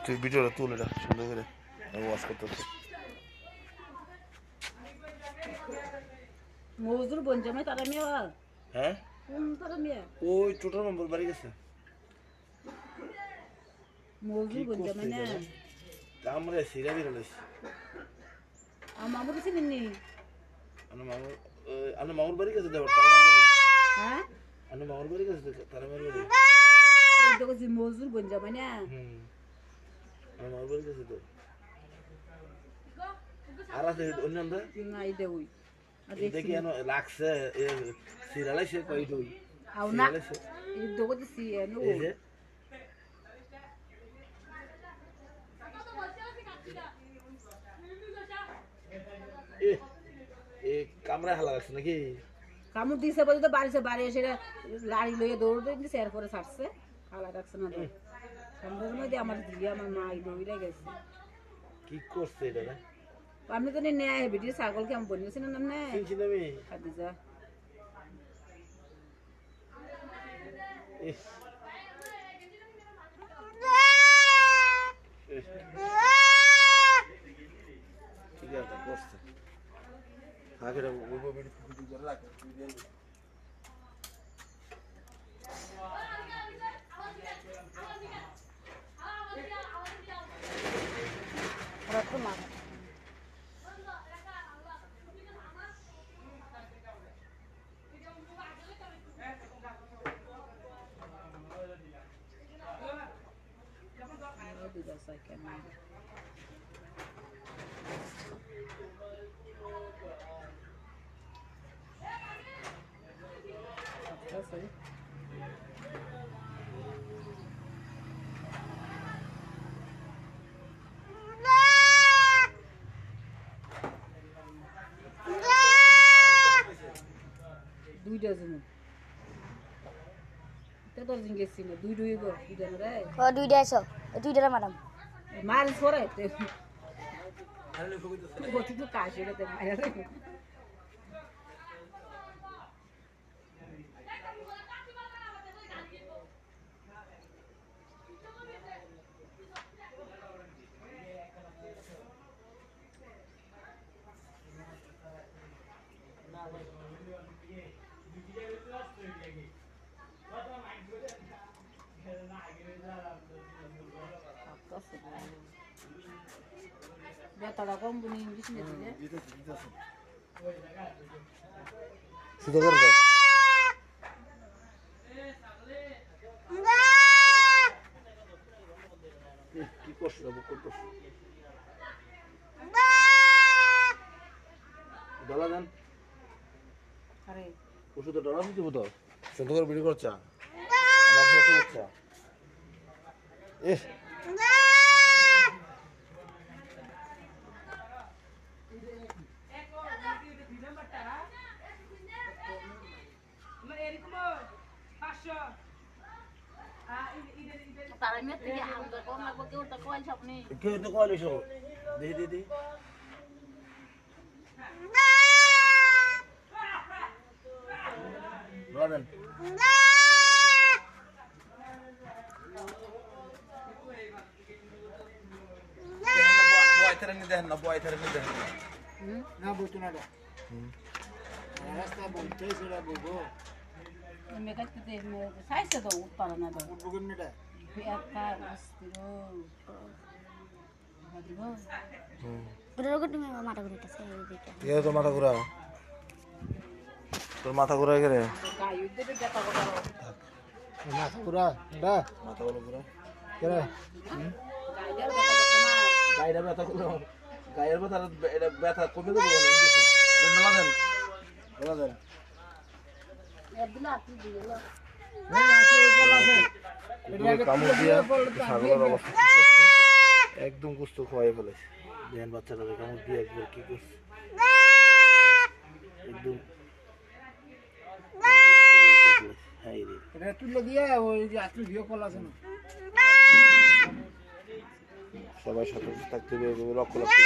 তুই ভিডিওটা তুলে রাখ সুন্দর করে ওয়াশ করতে মজদুর বঞ্জামে তারা মেয়ে হ্যাঁ তারা মেয়ে ওই টোটাল নম্বর বাড়ি গেছে মজদুর বঞ্জামে না আমরা সিরা বিরলেছি মামুর চিনি আমার মামুর বাড়ি গেছে দেবর হ্যাঁ আমার মামুর বাড়ি গেছে তারা মেরে বাড়ি দেখো যে মজদুর বঞ্জামে না আমার মামুর বাড়ি গেছে তো আর আছে অন্য আমরা না এই দেউই দেখি এনো লাগছে সিরালাইছে কই দই আও না এই দেখো যে সি এনো কামরায় হালা লাগছে নাকি কামড় দিছে বলে তো বাড়ি এসে লাড়ি লইয়ে দৌড় দিয়েছে এরপরে ছাড়ছে হালা রাখছে না তো সন্ধ্যার মধ্যে আমার দিয়ে আমার মা দৌড়ে গেছে কি করছে এটা রে আমি তো নেয় ভিডিও ছাগলকে আমি বনিয়েছি না নাম চিনছি না আমি খাদিজা ঠিক আছে করছে আগে ওই ভিডিও করে রাখ রাখো মা দুইটা জন তো জিজ্ঞেস ছিল দুই দুইটা রে ও দুইটা আছো দুইটা ম্যাডাম মার সরে গতি তো কাশি রে মারা রে বেতাটা কম বনি ইংলিশ নিয়ে সুতো করে দাও কি করছ না বুক করছ ডলা দেন আরে ওষুধ ডলা দিতে তো সুতো করে ভিডিও করছ আমার সাথে করছ তারা মেয়ে থেকে আমরা কোন লাগবো কেউ তো কইল আপনি কেউ তো কইল এসো দি রাবেন বয় থারে নি দেখেন না বলতো না রাস্তা বলতে সেটা বলবো মেকাতে দে সাইছে তো উত্তর না তো উঠবো কেমনিটা একা অস্থির ভাবিব দুটো তুমি মাথা ঘুরিতেছে এই দুইটা এ তো মাথা ঘুরা তোর মাথা ঘুরা গেলে গায় উদ্দে দেখা করো মাথা পুরা এটা মাথা বলো ঘুরা কেরে গায়দার দেখা করতে না গায়ের ব্যথা করলো গায়ের ব্যথা এটা ব্যথা কমে দেবো ধন্যবাদ ধন্যবাদ আব্দুল্লাহ আপনি দিলো কামড় দিয়া ছাগলের অবস্থা একদম কুস্ত খোয়াই ফেলেছে দেখেন বাচ্চাটা কামড় দিয়ে একবার কি করছে একদম এটা তুলে দিয়ে ওই যে আজকে ভিডিও কল আছে না সবাই সাথে থাকতে হবে লক্ষ লক্ষ